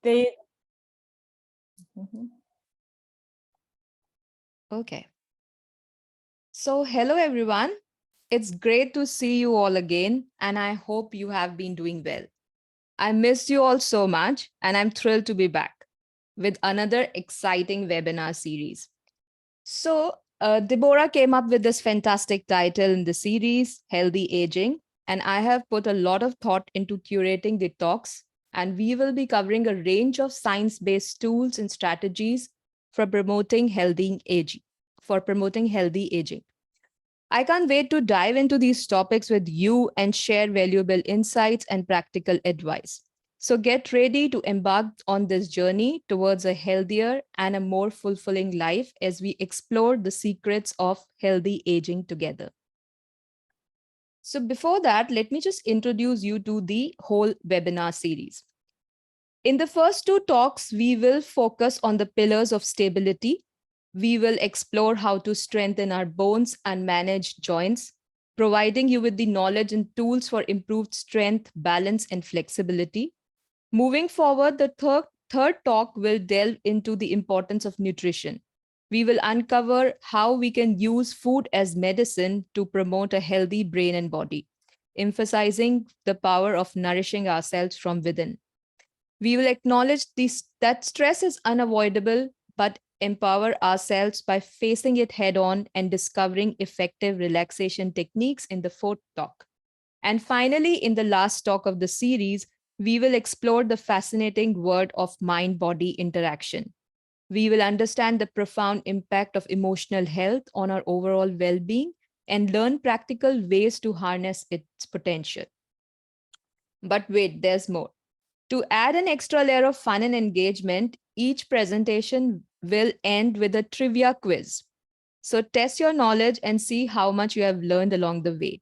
They Okay. So, hello everyone. It's great to see you all again, and I hope you have been doing well. I missed you all so much, and I'm thrilled to be back with another exciting webinar series. Deborah came up with this fantastic title in the series, Healthy Aging, and I have put a lot of thought into curating the talks, and we will be covering a range of science-based tools and strategies for promoting healthy aging. For promoting healthy aging. I can't wait to dive into these topics with you and share valuable insights and practical advice. So get ready to embark on this journey towards a healthier and a more fulfilling life as we explore the secrets of healthy aging together. So before that, let me just introduce you to the whole webinar series. In the first two talks, we will focus on the pillars of stability. We will explore how to strengthen our bones and manage joints, providing you with the knowledge and tools for improved strength, balance, and flexibility. Moving forward, the third talk will delve into the importance of nutrition. We will uncover how we can use food as medicine to promote a healthy brain and body, emphasizing the power of nourishing ourselves from within. We will acknowledge that stress is unavoidable, but empower ourselves by facing it head on and discovering effective relaxation techniques in the fourth talk. And finally, in the last talk of the series, we will explore the fascinating world of mind body interaction. We will understand the profound impact of emotional health on our overall well being and learn practical ways to harness its potential. But wait, there's more. To add an extra layer of fun and engagement, each presentation will end with a trivia quiz. So test your knowledge and see how much you have learned along the way.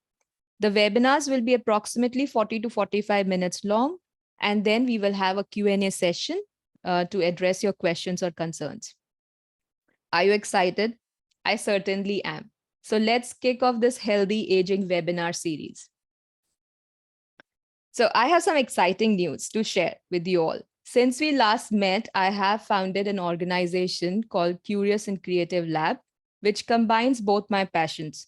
The webinars will be approximately 40 to 45 minutes long, and then we will have a Q&A session to address your questions or concerns. Are you excited? I certainly am. So let's kick off this healthy aging webinar series. So I have some exciting news to share with you all. Since we last met, I have founded an organization called Curious and Creative Lab, which combines both my passions.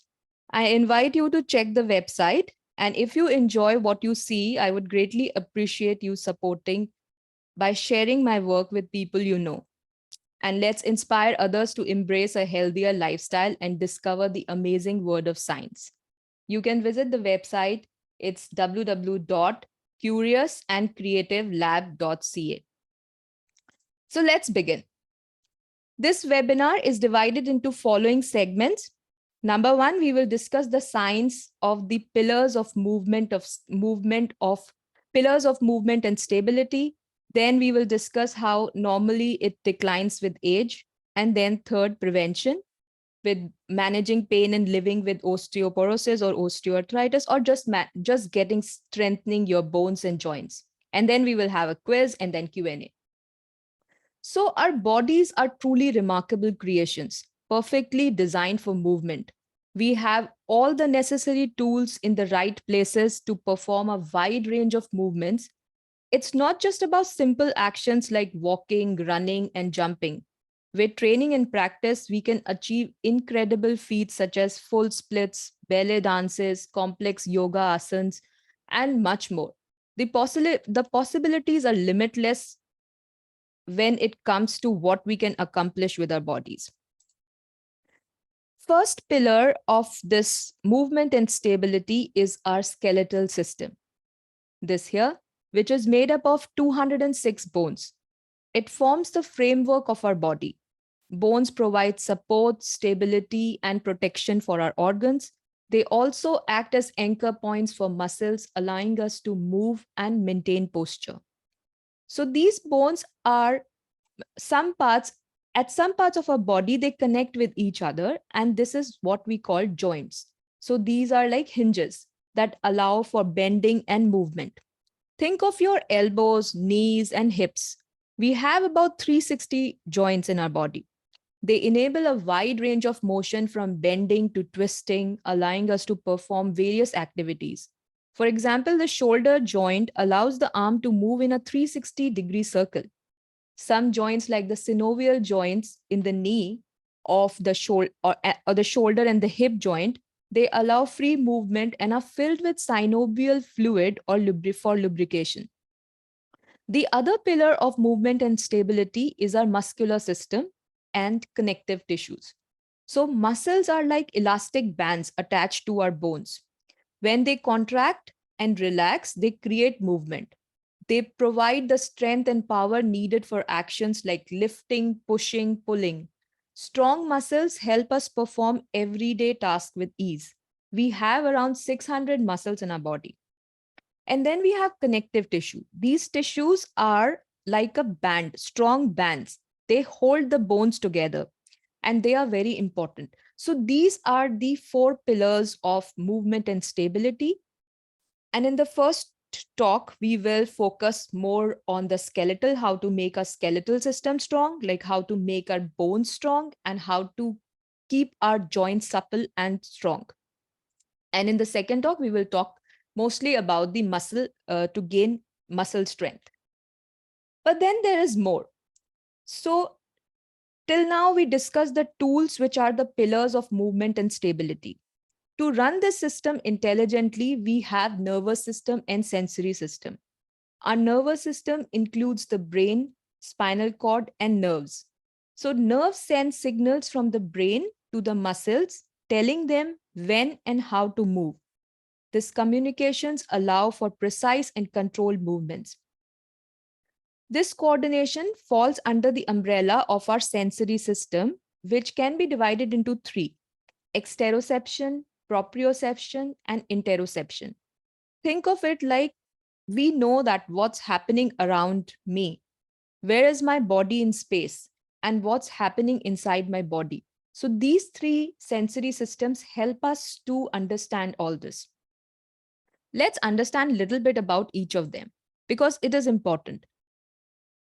I invite you to check the website, and if you enjoy what you see, I would greatly appreciate you supporting by sharing my work with people you know. And let's inspire others to embrace a healthier lifestyle and discover the amazing world of science. You can visit the website. It's www.curiousandcreativelab.ca. So let's begin. This webinar is divided into following segments. Number one, we will discuss the science of the pillars of movement and stability. Then we will discuss how normally it declines with age. And then third, prevention with managing pain and living with osteoporosis or osteoarthritis, or just getting strengthening your bones and joints. And then we will have a quiz and then Q&A. So our bodies are truly remarkable creations, perfectly designed for movement. We have all the necessary tools in the right places to perform a wide range of movements. It's not just about simple actions like walking, running, and jumping. With training and practice, we can achieve incredible feats such as full splits, ballet dances, complex yoga asanas, and much more. The possibilities are limitless when it comes to what we can accomplish with our bodies. First pillar of this movement and stability is our skeletal system. This here, which is made up of 206 bones. It forms the framework of our body. Bones provide support, stability, and protection for our organs. They also act as anchor points for muscles, allowing us to move and maintain posture. So these bones are some parts of our body, they connect with each other, and this is what we call joints. So these are like hinges that allow for bending and movement. Think of your elbows, knees, and hips. We have about 360 joints in our body. They enable a wide range of motion from bending to twisting, allowing us to perform various activities. For example, the shoulder joint allows the arm to move in a 360-degree circle, Some joints like the synovial joints in the knee of the shoulder or the shoulder and the hip joint, they allow free movement and are filled with synovial fluid or for lubrication. The other pillar of movement and stability is our muscular system and connective tissues. So muscles are like elastic bands attached to our bones. When they contract and relax, they create movement. They provide the strength and power needed for actions like lifting, pushing, pulling. Strong muscles help us perform everyday tasks with ease. We have around 600 muscles in our body. And then we have connective tissue. These tissues are like a band, strong bands. They hold the bones together and they are very important. So these are the four pillars of movement and stability. And in the first talk, we will focus more on the skeletal, how to make our skeletal system strong, like how to make our bones strong and how to keep our joints supple and strong. And in the second talk, we will talk mostly about the muscle to gain muscle strength. But then there is more. So till now, we discussed the tools which are the pillars of movement and stability. To run this system intelligently, we have nervous system and sensory system. Our nervous system includes the brain, spinal cord, and nerves. So nerves send signals from the brain to the muscles, telling them when and how to move. These communications allow for precise and controlled movements. This coordination falls under the umbrella of our sensory system, which can be divided into three: exteroception, proprioception, and interoception. Think of it like we know that what's happening around me. Where is my body in space? And what's happening inside my body? So these three sensory systems help us to understand all this. Let's understand a little bit about each of them because it is important.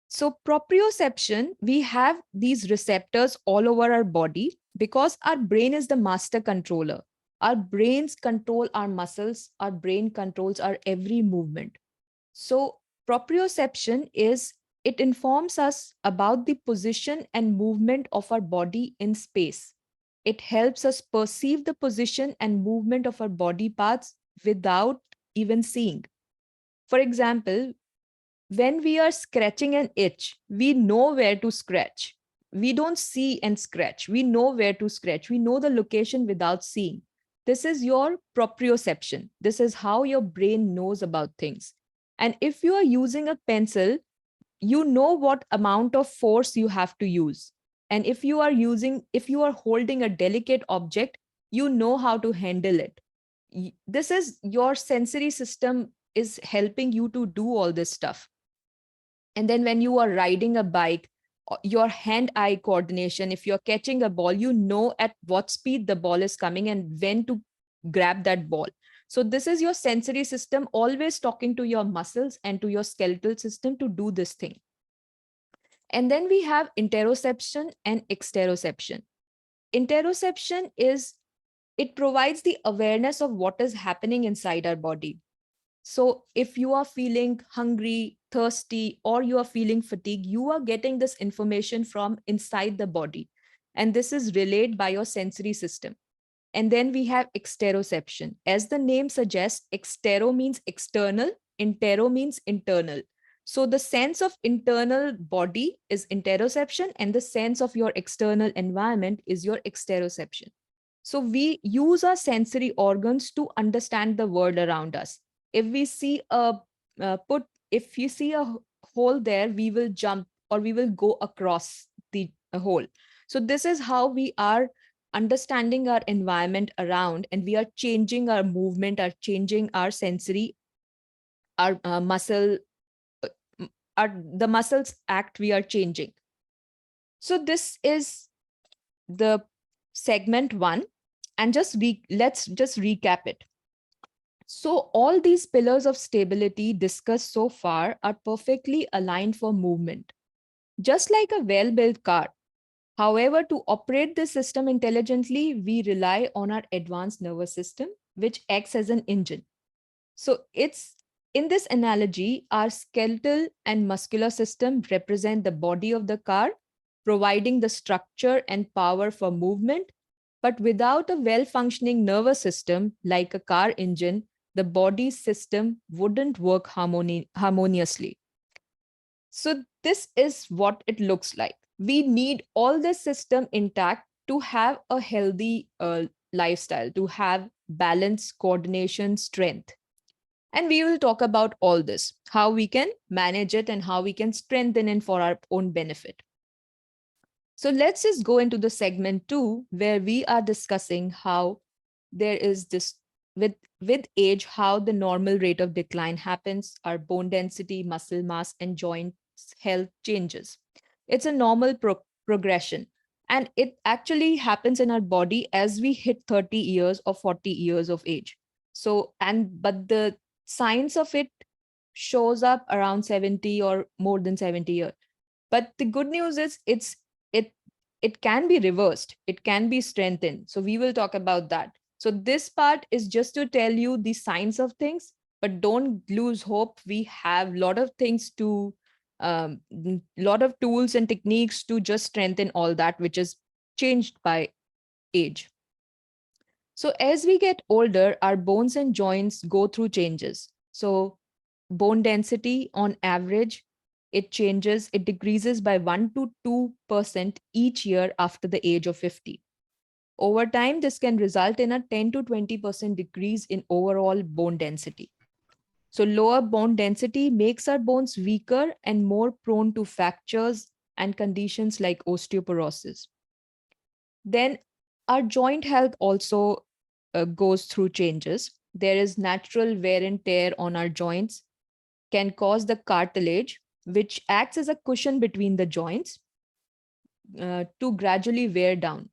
So proprioception, we have these receptors all over our body because our brain is the master controller. Our brains control our muscles. Our brain controls our every movement. So proprioception is, it informs us about the position and movement of our body in space. It helps us perceive the position and movement of our body parts without even seeing. For example, when we are scratching an itch, we know where to scratch. We don't see and scratch. We know where to scratch. We know the location without seeing. This is your proprioception. This is how your brain knows about things. And if you are using a pencil, you know what amount of force you have to use. And if you are holding a delicate object, you know how to handle it. This is your sensory system is helping you to do all this stuff. And then when you are riding a bike, your hand-eye coordination, if you're catching a ball, you know at what speed the ball is coming and when to grab that ball. So this is your sensory system always talking to your muscles and to your skeletal system to do this thing. And then we have interoception and exteroception. Interoception is, it provides the awareness of what is happening inside our body. So if you are feeling hungry, thirsty, or you are feeling fatigue, you are getting this information from inside the body. And this is relayed by your sensory system. And then we have exteroception. As the name suggests, extero means external, intero means internal. So the sense of internal body is interoception, and the sense of your external environment is your exteroception. So we use our sensory organs to understand the world around us. If we see if you see a hole there, we will jump or we will go across the hole. So this is how we are understanding our environment around, and we are changing our movement, are changing our sensory, our muscle, the muscles act, we are changing. So this is the segment one, and let's just recap it. So all these pillars of stability discussed so far are perfectly aligned for movement. Just like a well-built car. However, to operate this system intelligently, we rely on our advanced nervous system, which acts as an engine. So it's In this analogy, our skeletal and muscular system represent the body of the car, providing the structure and power for movement. But without a well functioning nervous system like a car engine, the body system wouldn't work harmoniously. So, this is what it looks like. We need all this system intact to have a healthy lifestyle, to have balance, coordination, strength. And we will talk about all this, how we can manage it and how we can strengthen it for our own benefit. So let's just go into the segment 2, where we are discussing how there is this with age, how the normal rate of decline happens, our bone density, muscle mass, and joint health changes. It's a normal progression. And it actually happens in our body as we hit 30 years or 40 years of age. But the signs of it shows up around 70 or more than 70 years. But the good news is it it can be reversed, it can be strengthened. So we will talk about that. So this part is just to tell you the signs of things, but don't lose hope. We have a lot of things to lot of tools and techniques to just strengthen all that which is changed by age. So as we get older, our bones and joints go through changes. So bone density on average, it changes, it decreases by 1 to 2% each year after the age of 50. Over time, this can result in a 10 to 20% decrease in overall bone density. So lower bone density makes our bones weaker and more prone to fractures and conditions like osteoporosis. Then our joint health also goes through changes. There is natural wear and tear on our joints, can cause the cartilage, which acts as a cushion between the joints, to gradually wear down.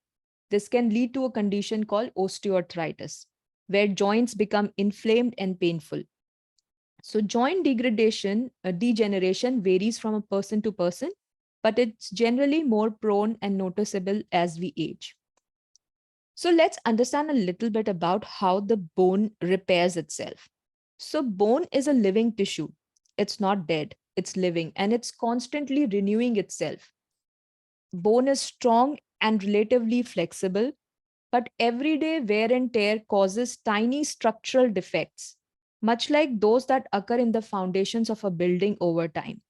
This can lead to a condition called osteoarthritis, where joints become inflamed and painful. So, joint degeneration varies from a person to person, but it's generally more prone and noticeable as we age. So, let's understand a little bit about how the bone repairs itself. So, bone is a living tissue. It's not dead, it's living, and it's constantly renewing itself. Bone is strong and relatively flexible, but everyday wear and tear causes tiny structural defects, much like those that occur in the foundations of a building over time.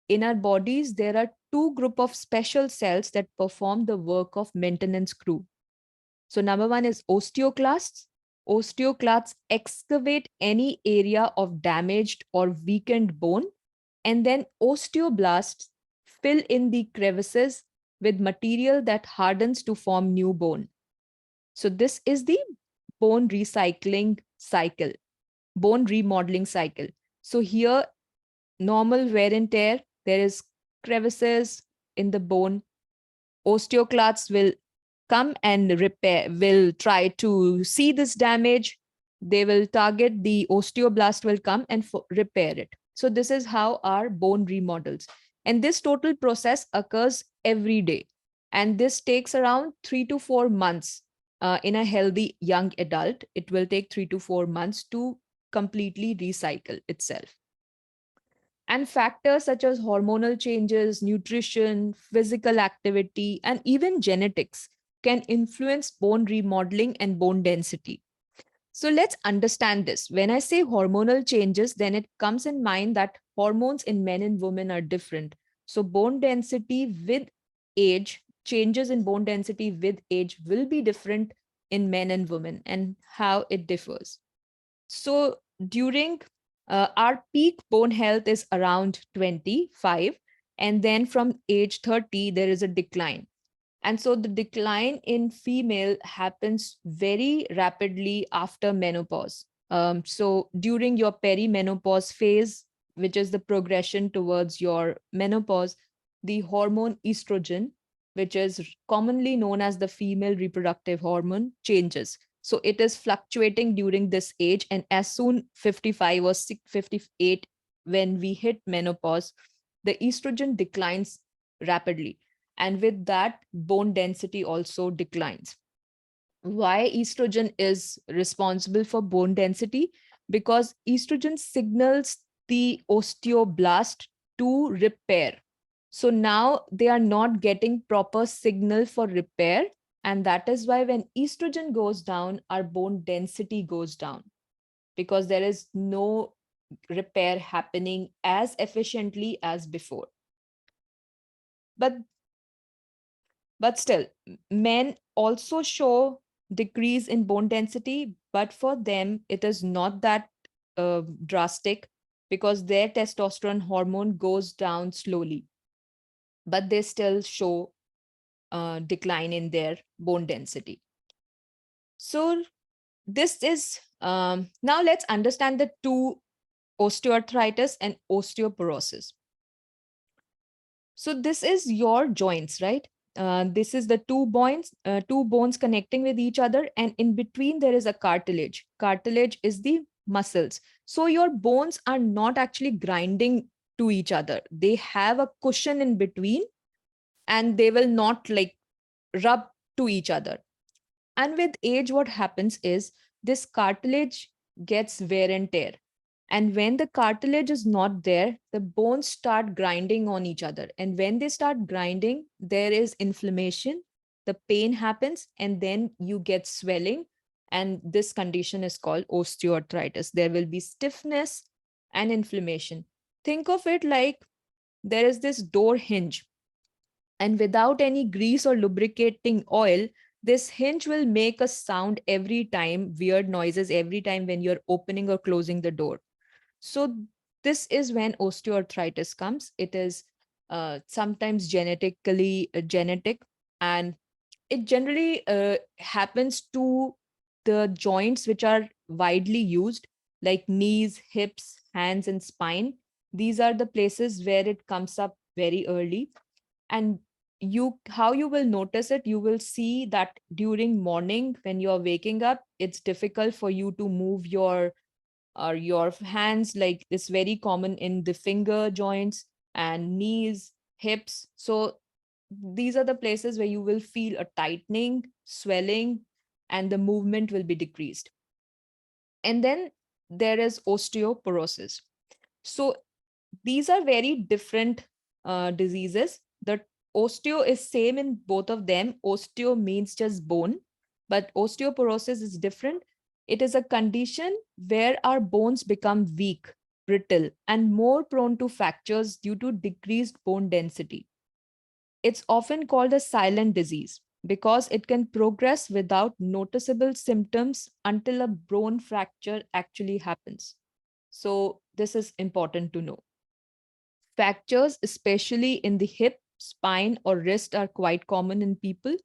In our bodies, there are two groups of special cells that perform the work of maintenance crew. So, number one is osteoclasts. Osteoclasts excavate any area of damaged or weakened bone, and then osteoblasts fill in the crevices with material that hardens to form new bone. So, this is the bone recycling cycle, bone remodeling cycle. So, here, normal wear and tear, there is crevices in the bone. Osteoclasts will come and repair, will try to see this damage. They will target, the osteoblast will come and repair it. So this is how our bone remodels. And this total process occurs every day. And this takes around 3 to 4 months. In a healthy young adult, it will take 3 to 4 months to completely recycle itself. And factors such as hormonal changes, nutrition, physical activity, and even genetics can influence bone remodeling and bone density. So let's understand this. When I say hormonal changes, then it comes in mind that hormones in men and women are different. So bone density with age, changes in bone density with age will be different in men and women, and how it differs. So during our peak bone health is around 25, and then from age 30, there is a decline. And so the decline in female happens very rapidly after menopause. So during your perimenopause phase, which is the progression towards your menopause, the hormone estrogen, which is commonly known as the female reproductive hormone, changes. So it is fluctuating during this age. And as soon 55 or 58, when we hit menopause, the estrogen declines rapidly. And with that, bone density also declines. Why estrogen is responsible for bone density? because estrogen signals the osteoblast to repair. So now they are not getting proper signal for repair. And that is why when estrogen goes down, our bone density goes down because there is no repair happening as efficiently as before. But still, men also show decrease in bone density, but for them, it is not that drastic because their testosterone hormone goes down slowly, but they still show decline in their bone density. So this is, now let's understand the two, osteoarthritis and osteoporosis. So this is your joints, right? This is the two bones connecting with each other, and in between there is a cartilage. Cartilage is the muscles. So your bones are not actually grinding to each other. They have a cushion in between, and they will not like rub to each other. And with age, what happens is this cartilage gets wear and tear. And when the cartilage is not there, the bones start grinding on each other. And when they start grinding, there is inflammation, the pain happens, and then you get swelling. And this condition is called osteoarthritis. There will be stiffness and inflammation. Think of it like there is this door hinge, and without any grease or lubricating oil, this hinge will make a sound every time, weird noises every time when you're opening or closing the door. So this is when osteoarthritis comes. It is sometimes genetic, and it generally happens to the joints which are widely used, like knees, hips, hands, and spine. These are the places where it comes up very early. And how you will notice it, you will see that during morning when you're waking up, it's difficult for you to move your hands. Like it's very common in the finger joints and knees, hips. So these are the places where you will feel a tightening, swelling, and the movement will be decreased. And then there is osteoporosis. So these are very different diseases. The osteo is same in both of them. Osteo means just bone, but osteoporosis is different. It is a condition where our bones become weak, brittle, and more prone to fractures due to decreased bone density. It's often called a silent disease because it can progress without noticeable symptoms until a bone fracture actually happens. So, this is important to know. Fractures, especially in the hip, spine, or wrist, are quite common in people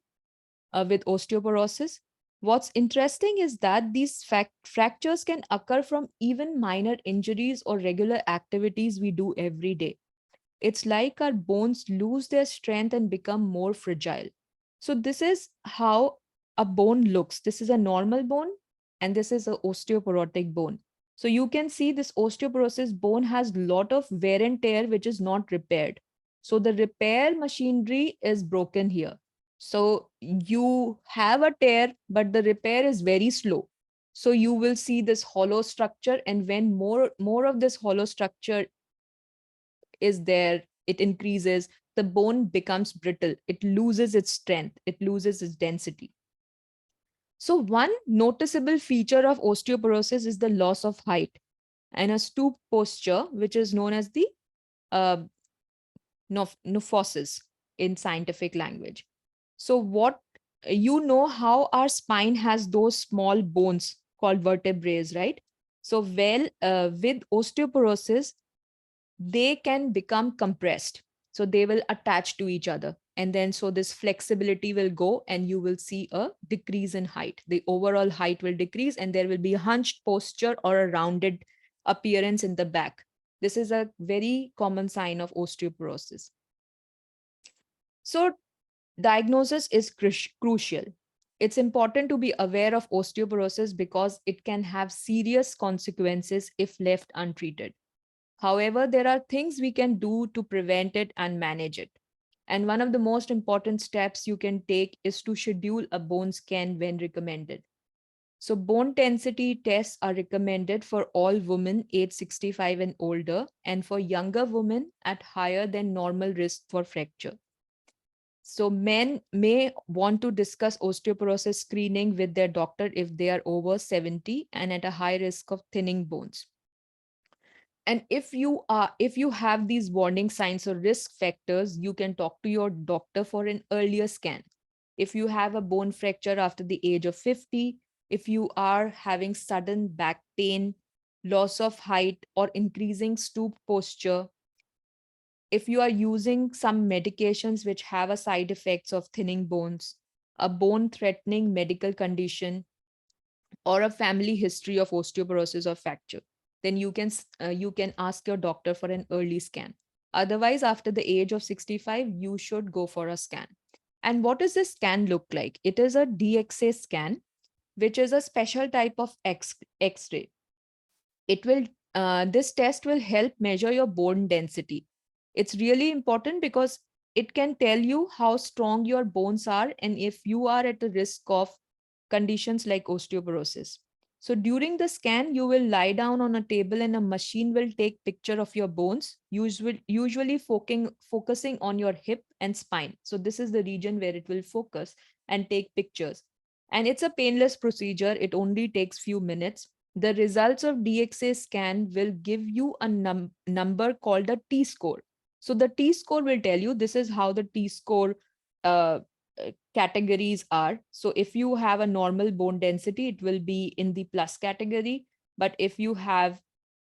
with osteoporosis. What's interesting is that these fractures can occur from even minor injuries or regular activities we do every day. It's like our bones lose their strength and become more fragile. So, this is how a bone looks. This is a normal bone, and this is an osteoporotic bone. So, you can see this osteoporosis bone has a lot of wear and tear, which is not repaired. So, the repair machinery is broken here. So, you have a tear, but the repair is very slow. So, you will see this hollow structure, and when more of this hollow structure is there, it increases, the bone becomes brittle, it loses its strength, it loses its density. So, one noticeable feature of osteoporosis is the loss of height and a stoop posture, which is known as the uh, nephosis in scientific language. So, what you know how our spine has those small bones called vertebrae, right? So, with osteoporosis, they can become compressed. So they will attach to each other. And then so this flexibility will go and you will see a decrease in height. The overall height will decrease and there will be a hunched posture or a rounded appearance in the back. This is a very common sign of osteoporosis. So diagnosis is crucial. It's important to be aware of osteoporosis because it can have serious consequences if left untreated. However, there are things we can do to prevent it and manage it. And one of the most important steps you can take is to schedule a bone scan when recommended. So bone density tests are recommended for all women age 65 and older, and for younger women at higher than normal risk for fracture. So men may want to discuss osteoporosis screening with their doctor if they are over 70 and at a high risk of thinning bones. And if you have these warning signs or risk factors, you can talk to your doctor for an earlier scan. If you have a bone fracture after the age of 50, if you are having sudden back pain, loss of height, or increasing stoop posture, if you are using some medications which have a side effects of thinning bones, a bone threatening medical condition, or a family history of osteoporosis or fracture, then you can ask your doctor for an early scan. Otherwise, after the age of 65, you should go for a scan. And what does this scan look like? It is a DXA scan, which is a special type of X-ray. It will This test will help measure your bone density. It's really important because it can tell you how strong your bones are and if you are at the risk of conditions like osteoporosis. So during the scan, you will lie down on a table and a machine will take picture of your bones, usually focusing on your hip and spine. So this is the region where it will focus and take pictures. And it's a painless procedure. It only takes few minutes. The results of DXA scan will give you a number called a T score. So the T score will tell you this is how the T score uh, categories are. So if you have a normal bone density, it will be in the plus category. But if you have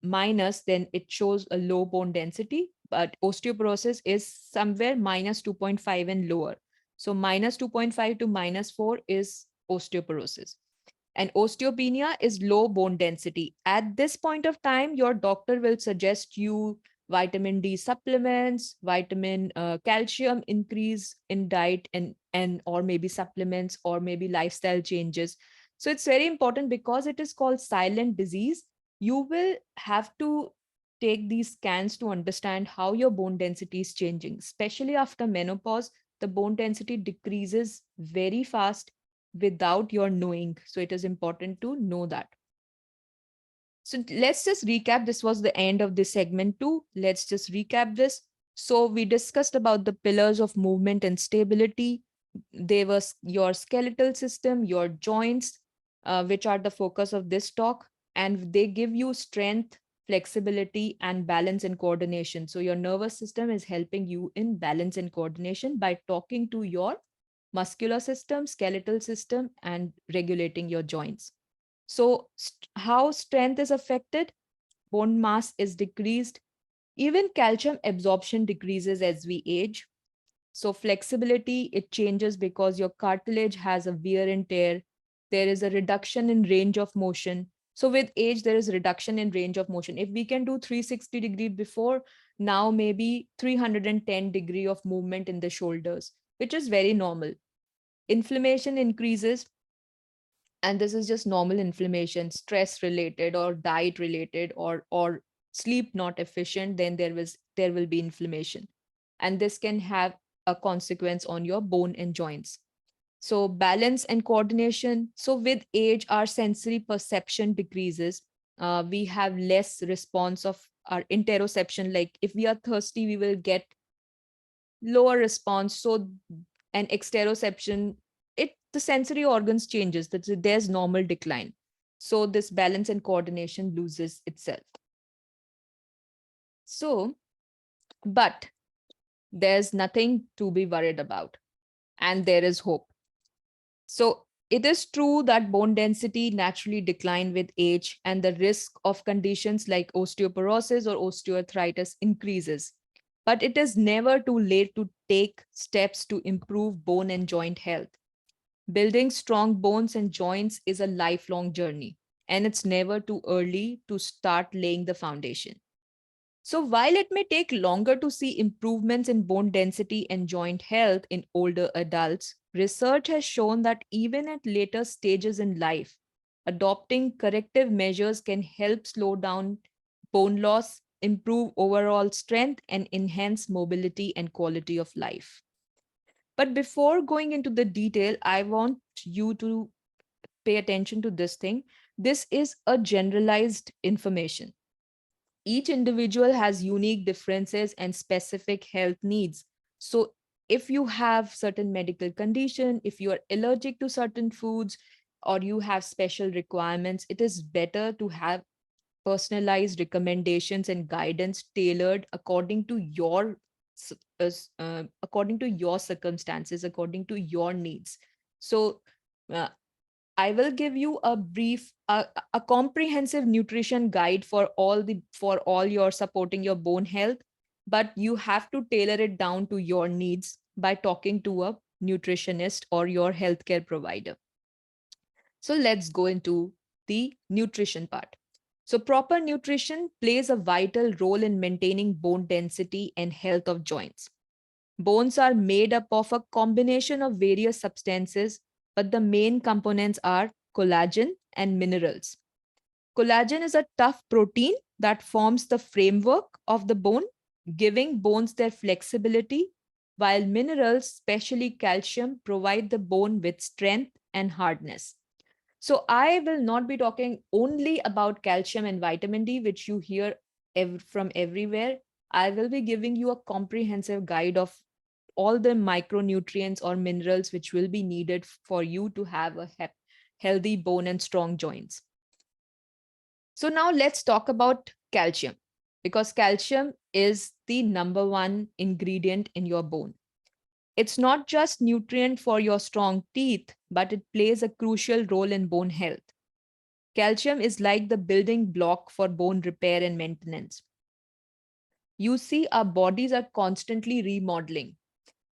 minus, then it shows a low bone density. But osteoporosis is somewhere minus 2.5 and lower. So minus 2.5 to minus 4 is osteoporosis. And osteopenia is low bone density. At this point of time, your doctor will suggest you vitamin D supplements, vitamin calcium increase in diet and or maybe supplements or maybe lifestyle changes. So it's very important because it is called silent disease. You will have to take these scans to understand how your bone density is changing, especially after menopause. The bone density decreases very fast without your knowing. So it is important to know that. So let's just recap. This was the end of this segment 2. Let's just recap this. So we discussed about the pillars of movement and stability. They were your skeletal system, your joints, which are the focus of this talk. And they give you strength, flexibility, and balance and coordination. So your nervous system is helping you in balance and coordination by talking to your muscular system, skeletal system, and regulating your joints. So, how strength is affected? Bone mass is decreased. Even calcium absorption decreases as we age. So, flexibility, it changes because your cartilage has a wear and tear. There is a reduction in range of motion. So, with age, there is reduction in range of motion. If we can do 360-degree before, now maybe 310-degree of movement in the shoulders, which is very normal. Inflammation increases, and this is just normal inflammation, stress related or diet related or sleep not efficient, then there will be inflammation, and this can have a consequence on your bone and joints. So balance and coordination, so with age our sensory perception decreases. We have less response of our interoception, like if we are thirsty we will get lower response. So and exteroception, it the sensory organs changes, that there's normal decline. So this balance and coordination loses itself. So but there's nothing to be worried about, and there is hope. So it is true that bone density naturally decline with age and the risk of conditions like osteoporosis or osteoarthritis increases. But it is never too late to take steps to improve bone and joint health. Building strong bones and joints is a lifelong journey, and it's never too early to start laying the foundation. So, while it may take longer to see improvements in bone density and joint health in older adults, research has shown that even at later stages in life, adopting corrective measures can help slow down bone loss, improve overall strength, and enhance mobility and quality of life. But before going into the detail, I want you to pay attention to this thing. This is a generalized information. Each individual has unique differences and specific health needs. So if you have certain medical condition, if you are allergic to certain foods, or you have special requirements, it is better to have personalized recommendations and guidance tailored according to your according to your circumstances, according to your needs. So uh, I will give you a brief, a comprehensive nutrition guide for all your supporting your bone health, but you have to tailor it down to your needs by talking to a nutritionist or your healthcare provider. So let's go into the nutrition part. So proper nutrition plays a vital role in maintaining bone density and health of joints. Bones are made up of a combination of various substances, but the main components are collagen and minerals. Collagen is a tough protein that forms the framework of the bone, giving bones their flexibility, while minerals, especially calcium, provide the bone with strength and hardness. So I will not be talking only about calcium and vitamin D, which you hear from everywhere. I will be giving you a comprehensive guide of all the micronutrients or minerals which will be needed for you to have a healthy bone and strong joints. So now let's talk about calcium, because calcium is the number one ingredient in your bone. It's not just nutrient for your strong teeth, but it plays a crucial role in bone health. Calcium is like the building block for bone repair and maintenance. You see, our bodies are constantly remodeling,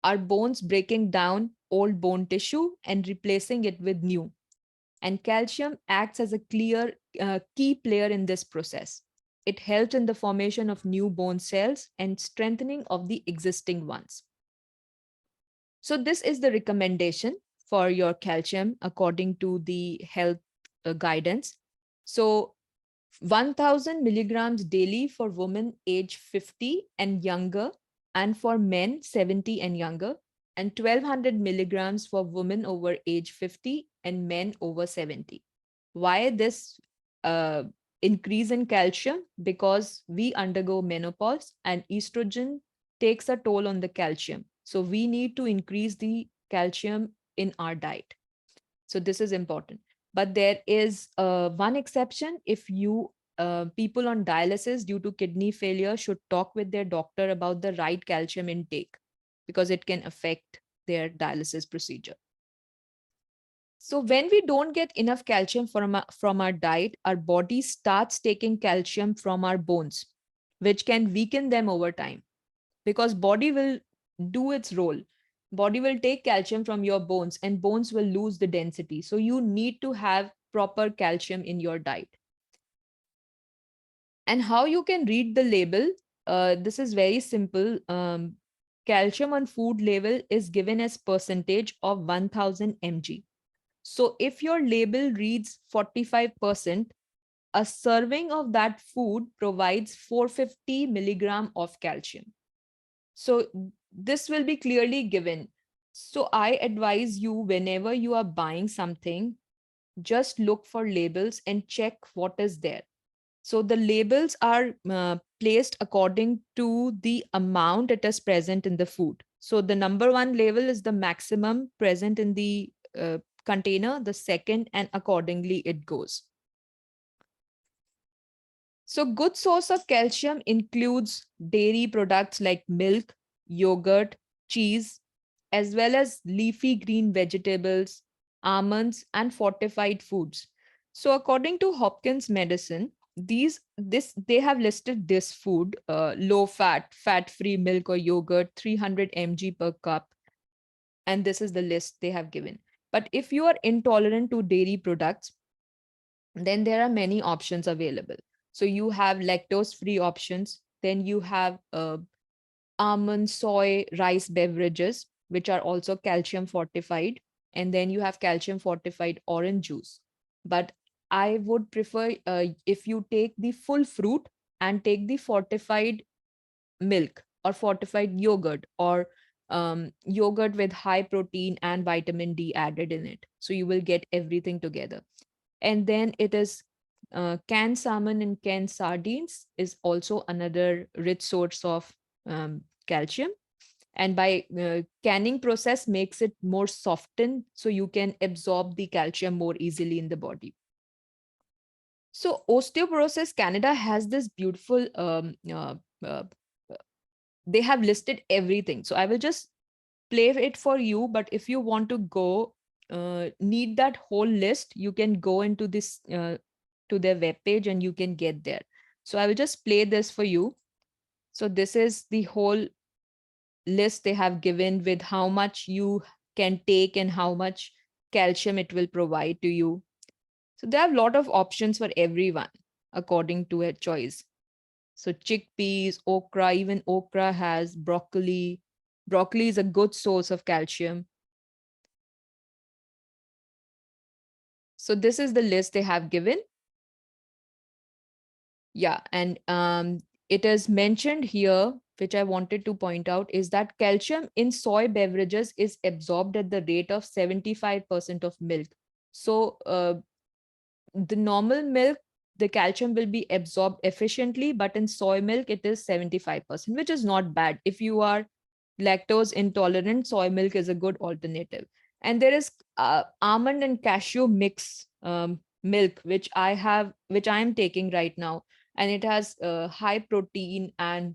our bones breaking down old bone tissue and replacing it with new. And calcium acts as a key player in this process. It helps in the formation of new bone cells and strengthening of the existing ones. So this is the recommendation for your calcium according to the health guidance. So 1000 milligrams daily for women age 50 and younger, and for men 70 and younger, and 1200 milligrams for women over age 50 and men over 70. Why this increase in calcium? Because we undergo menopause and estrogen takes a toll on the calcium. So we need to increase the calcium in our diet. So this is important. But there is one exception. If you people on dialysis due to kidney failure should talk with their doctor about the right calcium intake, because it can affect their dialysis procedure. So when we don't get enough calcium from our diet, our body starts taking calcium from our bones, which can weaken them over time, because body will do its role. Body will take calcium from your bones and bones will lose the density. So you need to have proper calcium in your diet. And how you can read the label, this is very simple. Calcium on food label is given as percentage of 1000 mg. So if your label reads 45%, a serving of that food provides 450 milligram of calcium. So this will be clearly given. So I advise you, whenever you are buying something, just look for labels and check what is there. So the labels are placed according to the amount it is present in the food. So the number one label is the maximum present in the container, the second, and accordingly it goes. So good source of calcium includes dairy products like milk, yogurt, cheese, as well as leafy green vegetables, almonds, and fortified foods. So according to Hopkins Medicine, they have listed this food, low fat, fat-free milk or yogurt, 300 mg per cup. And this is the list they have given. But if you are intolerant to dairy products, then there are many options available. So you have lactose-free options. Then you have almond, soy, rice beverages, which are also calcium fortified. And then you have calcium fortified orange juice. But I would prefer if you take the full fruit and take the fortified milk or fortified yogurt or yogurt with high protein and vitamin D added in it. So you will get everything together. And then it is canned salmon and canned sardines is also another rich source of calcium. And by canning process makes it more softened so you can absorb the calcium more easily in the body. So Osteoporosis Canada has this beautiful uh, they have listed everything. So I will just play it for you, but if you want to go need that whole list, you can go into this to their webpage and you can get there. So I will just play this for you. So this is the whole list they have given with how much you can take and how much calcium it will provide to you. So there are a lot of options for everyone according to a choice. So chickpeas, okra, even okra has broccoli. Broccoli is a good source of calcium. So this is the list they have given. Yeah, and it is mentioned here, which I wanted to point out, is that calcium in soy beverages is absorbed at the rate of 75% of milk. So the normal milk, the calcium will be absorbed efficiently, but in soy milk, it is 75%, which is not bad. If you are lactose intolerant, soy milk is a good alternative. And there is almond and cashew mix milk, which I am taking right now. And it has high protein and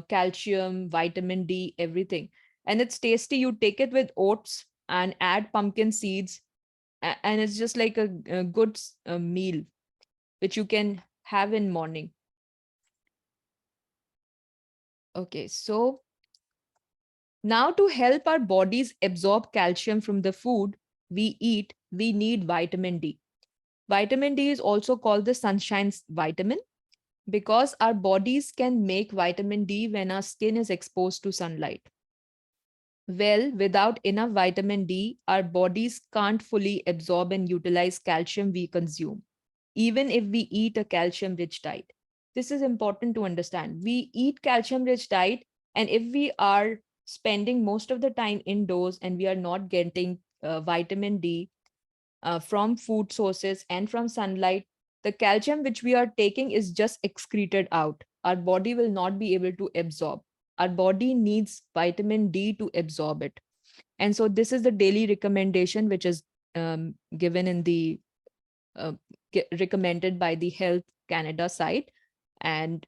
calcium, vitamin D, everything. And it's tasty. You take it with oats and add pumpkin seeds, and it's just like a good meal which you can have in morning. Okay, so now to help our bodies absorb calcium from the food we eat, we need vitamin D. Vitamin D is also called the sunshine's vitamin because our bodies can make vitamin D when our skin is exposed to sunlight. Well, without enough vitamin D, our bodies can't fully absorb and utilize calcium we consume, even if we eat a calcium rich diet. This is important to understand. We eat calcium rich diet, and if we are spending most of the time indoors and we are not getting vitamin D from food sources and from sunlight, the calcium which we are taking is just excreted out. Our body will not be able to absorb. Our body needs vitamin D to absorb it. And so this is the daily recommendation which is given in the uh, recommended by the Health Canada site. And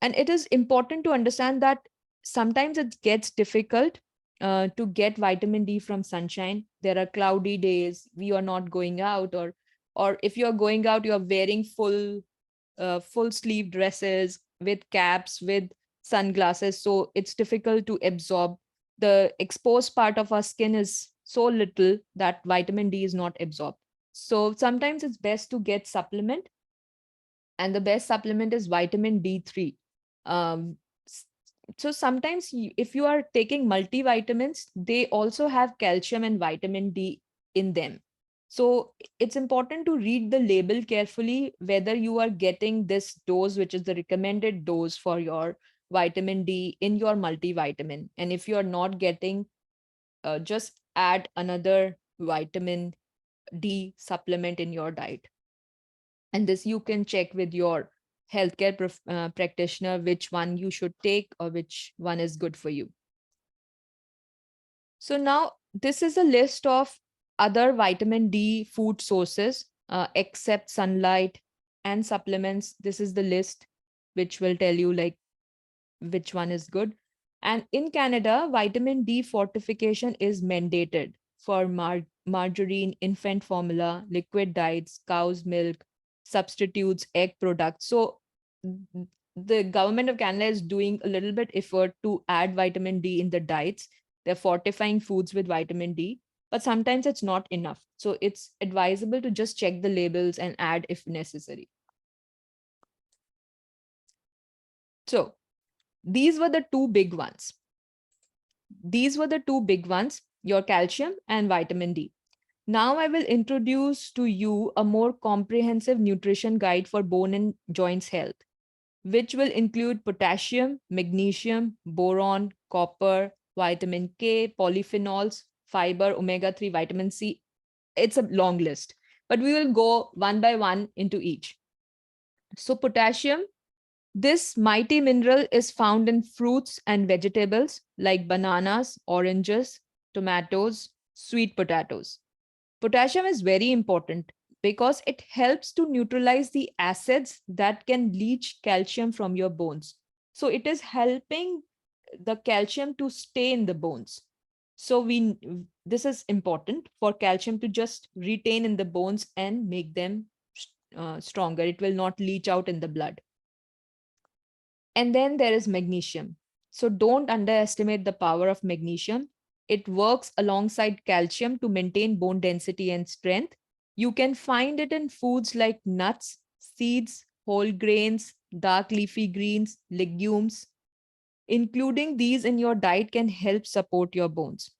it is important to understand that sometimes it gets difficult to get vitamin D from sunshine. There are cloudy days, we are not going out, or if you're going out, you're wearing full sleeve dresses with caps, with sunglasses. So it's difficult to absorb. The exposed part of our skin is so little that vitamin D is not absorbed. So sometimes it's best to get supplement, and the best supplement is vitamin D3. Um, so sometimes if you are taking multivitamins, they also have calcium and vitamin D in them. So it's important to read the label carefully whether you are getting this dose, which is the recommended dose for your vitamin D in your multivitamin. And if you are not getting, just add another vitamin D supplement in your diet. And this you can check with your healthcare practitioner which one you should take or which one is good for you. So now this is a list of other vitamin D food sources except sunlight and supplements. This is the list which will tell you like which one is good. And in Canada, vitamin D fortification is mandated for margarine, infant formula, liquid diets, cow's milk, substitutes, egg products. So the government of Canada is doing a little bit effort to add vitamin D in the diets. They're fortifying foods with vitamin D, but sometimes it's not enough. So it's advisable to just check the labels and add if necessary. So these were the two big ones. Your calcium and vitamin D. Now I will introduce to you a more comprehensive nutrition guide for bone and joints health, which will include potassium, magnesium, boron, copper, vitamin K, polyphenols, fiber, omega-3, vitamin C. It's a long list, but we will go one by one into each. So potassium, this mighty mineral is found in fruits and vegetables like bananas, oranges, tomatoes, sweet potatoes. Potassium is very important because it helps to neutralize the acids that can leach calcium from your bones. So it is helping the calcium to stay in the bones. So this is important for calcium to just retain in the bones and make them stronger. It will not leach out in the blood. And then there is magnesium. So don't underestimate the power of magnesium. It works alongside calcium to maintain bone density and strength. You can find it in foods like nuts, seeds, whole grains, dark leafy greens, legumes. Including these in your diet can help support your bones.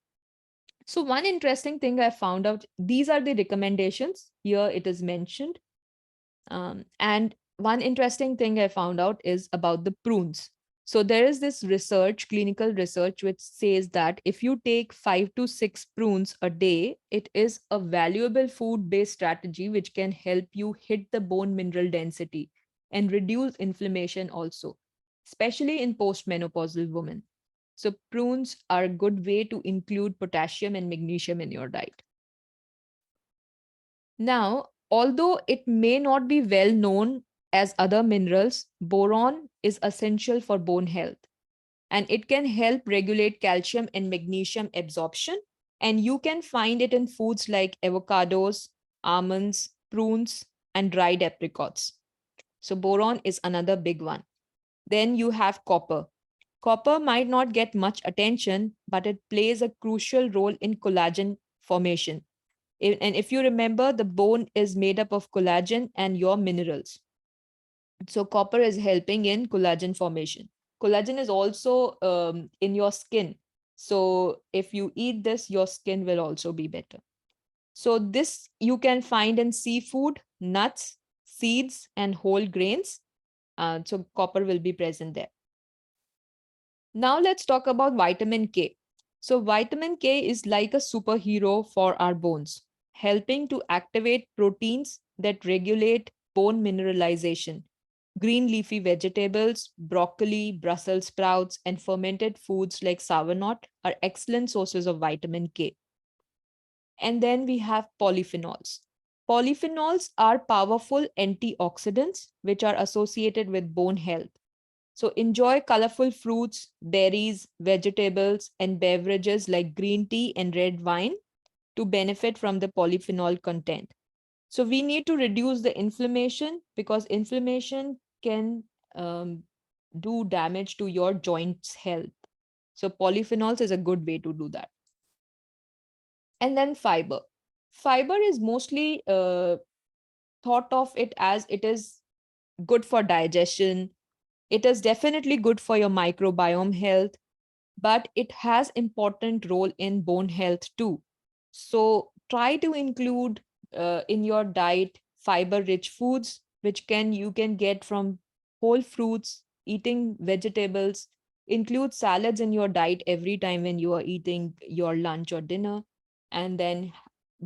So, one interesting thing I found out, these are the recommendations. Here it is mentioned. And one interesting thing I found out is about the prunes. So there is this research, clinical research, which says that if you take 5 to 6 prunes a day, it is a valuable food-based strategy which can help you hit the bone mineral density and reduce inflammation also, especially in postmenopausal women. So prunes are a good way to include potassium and magnesium in your diet. Now, although it may not be well known as other minerals, boron is essential for bone health and it can help regulate calcium and magnesium absorption. And you can find it in foods like avocados, almonds, prunes, and dried apricots. So, boron is another big one. Then you have copper. Copper might not get much attention, but it plays a crucial role in collagen formation. And if you remember, the bone is made up of collagen and your minerals. So copper is helping in collagen formation. Collagen is also in your skin. So if you eat this, your skin will also be better. So this you can find in seafood, nuts, seeds, and whole grains. So copper will be present there. Now let's talk about vitamin K. So vitamin K is like a superhero for our bones, helping to activate proteins that regulate bone mineralization. Green leafy vegetables, broccoli, Brussels sprouts, and fermented foods like sournut are excellent sources of vitamin K. And then we have polyphenols. Polyphenols are powerful antioxidants which are associated with bone health. So enjoy colorful fruits, berries, vegetables, and beverages like green tea and red wine to benefit from the polyphenol content. So we need to reduce the inflammation because inflammation can do damage to your joints health. So polyphenols is a good way to do that. And then fiber. Fiber is mostly thought of it as it is good for digestion. It is definitely good for your microbiome health, but it has important role in bone health too. So try to include in your diet fiber rich foods which can you can get from whole fruits, eating vegetables, include salads in your diet every time when you are eating your lunch or dinner, and then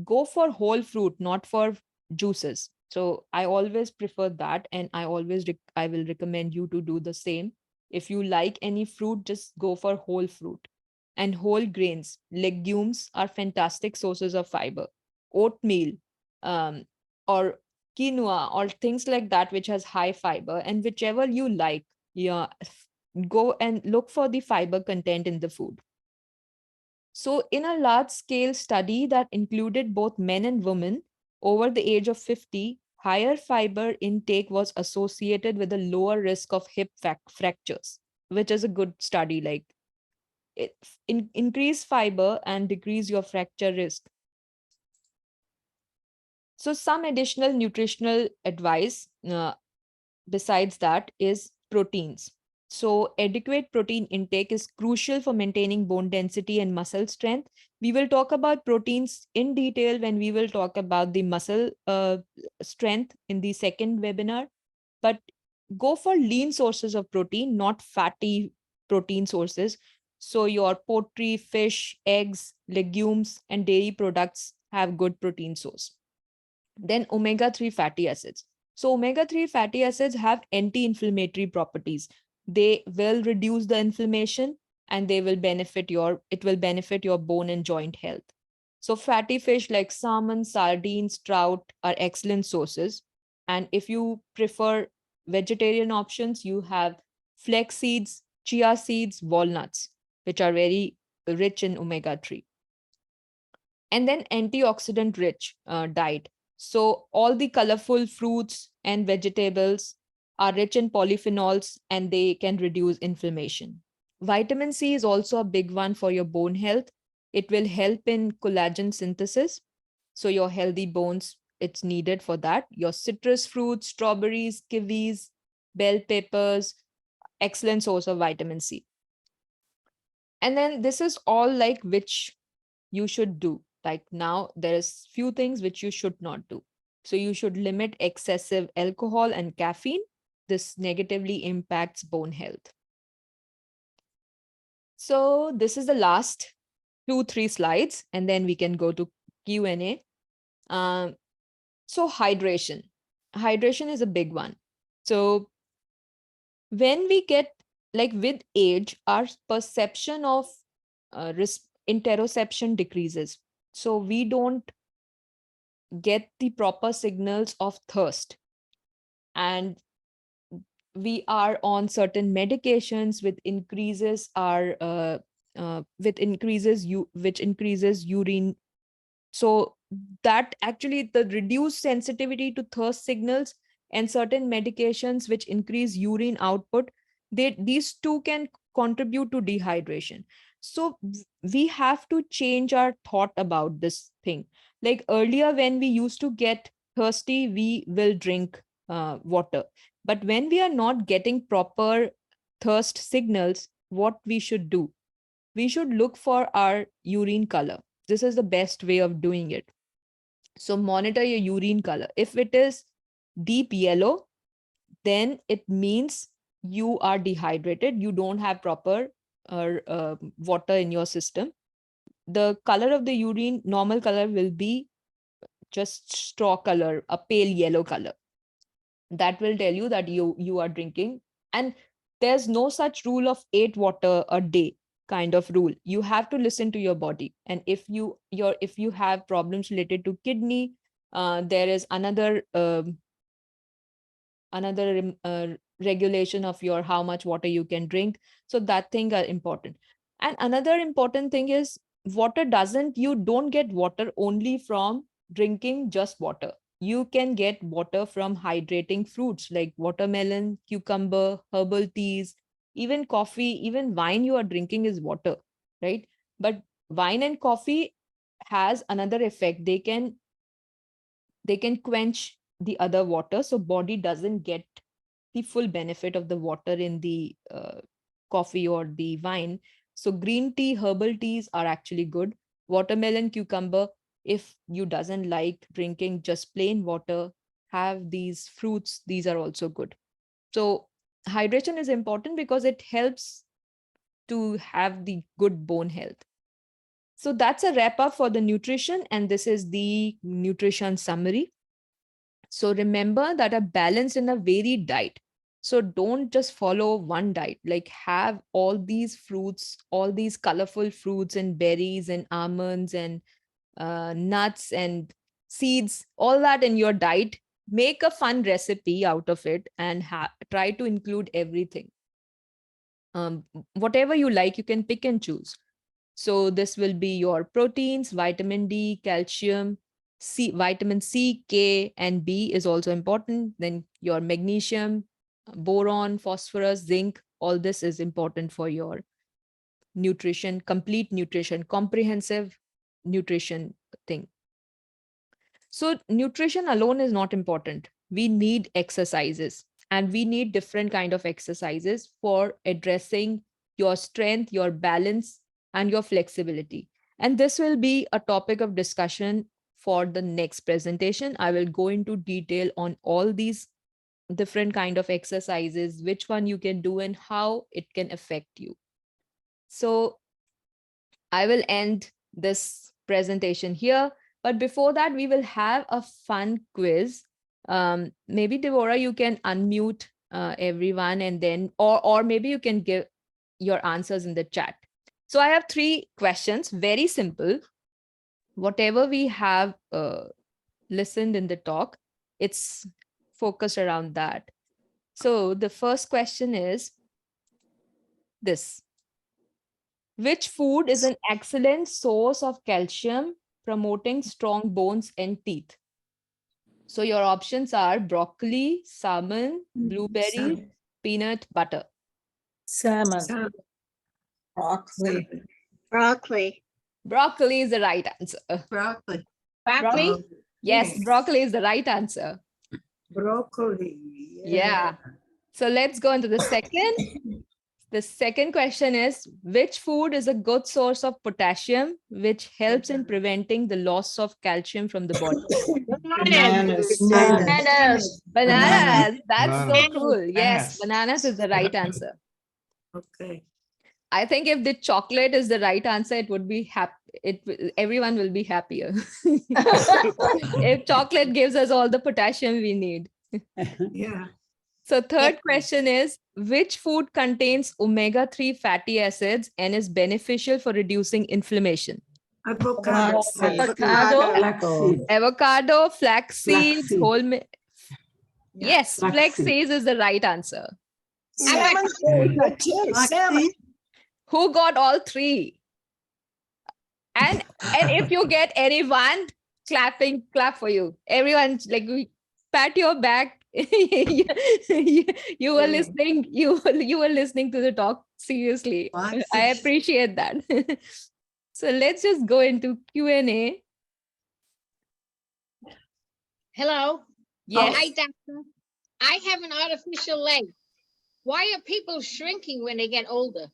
go for whole fruit, not for juices. So I always prefer that, and I will recommend you to do the same. If you like any fruit, just go for whole fruit. And whole grains, legumes are fantastic sources of fiber. Oatmeal, um, or quinoa, or things like that, which has high fiber, and whichever you like, yeah, go and look for the fiber content in the food. So, in a large scale study that included both men and women over the age of 50, higher fiber intake was associated with a lower risk of hip fractures, which is a good study. Like increase fiber and decrease your fracture risk. So, some additional nutritional advice besides that is proteins. So, adequate protein intake is crucial for maintaining bone density and muscle strength. We will talk about proteins in detail when we will talk about the muscle strength in the second webinar. But go for lean sources of protein, not fatty protein sources. So your poultry, fish, eggs, legumes, and dairy products have good protein source. Then omega-3 fatty acids. So omega-3 fatty acids have anti-inflammatory properties. They will reduce the inflammation and it will benefit your bone and joint health. So fatty fish like salmon, sardines, trout are excellent sources. And if you prefer vegetarian options, you have flax seeds, chia seeds, walnuts, which are very rich in omega-3. And then antioxidant rich diet. So all the colorful fruits and vegetables are rich in polyphenols and they can reduce inflammation. Vitamin C is also a big one for your bone health. It will help in collagen synthesis. So your healthy bones, it's needed for that. Your citrus fruits, strawberries, kiwis, bell peppers, excellent source of vitamin C. And then this is all like which you should do. Like now, there is few things which you should not do. So you should limit excessive alcohol and caffeine. This negatively impacts bone health. So this is the last 2-3 slides, and then we can go to Q&A. So hydration is a big one. So when we get, like with age, our perception of interoception decreases. So we don't get the proper signals of thirst, and we are on certain medications which increases urine. So that actually the reduced sensitivity to thirst signals and certain medications which increase urine output, these two can contribute to dehydration. So we have to change our thought about this thing. Like earlier, when we used to get thirsty, we will drink water. But when we are not getting proper thirst signals, what we should do? We should look for our urine color. This is the best way of doing it. So monitor your urine color. If it is deep yellow, then it means you are dehydrated. You don't have proper water in your system. The color of the urine, normal color, will be just straw color, a pale yellow color. That will tell you that you are drinking. And there's no such rule of 8 water a day kind of rule. You have to listen to your body. And if you have problems related to kidney, there is another regulation of your how much water you can drink. So that thing are important. And another important thing is, you don't get water only from drinking just water. You can get water from hydrating fruits like watermelon, cucumber, herbal teas, even coffee, even wine you are drinking is water, right? But wine and coffee has another effect. They can quench the other water, so body doesn't get the full benefit of the water in the coffee or the wine. So green tea, herbal teas are actually good. Watermelon, cucumber, if you doesn't like drinking just plain water, have these fruits. These are also good. So hydration is important because it helps to have the good bone health. So that's a wrap up for the nutrition, and this is the nutrition summary. So remember that a balanced and a varied diet. So don't just follow one diet, like have all these fruits, all these colorful fruits and berries and almonds and nuts and seeds, all that in your diet. Make a fun recipe out of it and try to include everything. Whatever you like, you can pick and choose. So this will be your proteins, vitamin D, calcium, vitamin C, K, and B is also important. Then your magnesium, boron, phosphorus, zinc, all this is important for your nutrition, complete nutrition, comprehensive nutrition thing. So nutrition alone is not important. We need exercises, and we need different kind of exercises for addressing your strength, your balance, and your flexibility. And this will be a topic of discussion for the next presentation. I will go into detail on all these different kind of exercises, which one you can do and how it can affect you. So I will end this presentation here. But before that, we will have a fun quiz. Maybe Devorah, you can unmute everyone, and then, or maybe you can give your answers in the chat. So I have 3 questions, very simple. Whatever we have listened in the talk, it's focused around that. So the first question is this. Which food is an excellent source of calcium, promoting strong bones and teeth? So your options are broccoli, salmon, blueberries, peanut butter. Salmon. Broccoli. Broccoli. Broccoli is the right answer. Broccoli. Broccoli? Yes, broccoli is the right answer. Broccoli. Yeah. So let's go into the second. The second question is, which food is a good source of potassium, which helps in preventing the loss of calcium from the body? Bananas. Bananas. Bananas. That's so Bananas. cool. Yes, bananas is the right answer. Okay. I think if the chocolate is the right answer, it would be happy. Everyone will be happier. If chocolate gives us all the potassium we need. Yeah. So third question is, which food contains omega-3 fatty acids and is beneficial for reducing inflammation? Avocado. Avocado, flax seeds, Flaxseed. whole milk. Yeah. Yes, flax seeds is the right answer. Salmon. Salmon. Who got all 3? And if you get any one, clap for you. Everyone, like, pat your back. You were listening. You were listening to the talk seriously. I appreciate that. So let's just go into Q&A. Hello. Yes. Hi, doctor. I have an artificial leg. Why are people shrinking when they get older?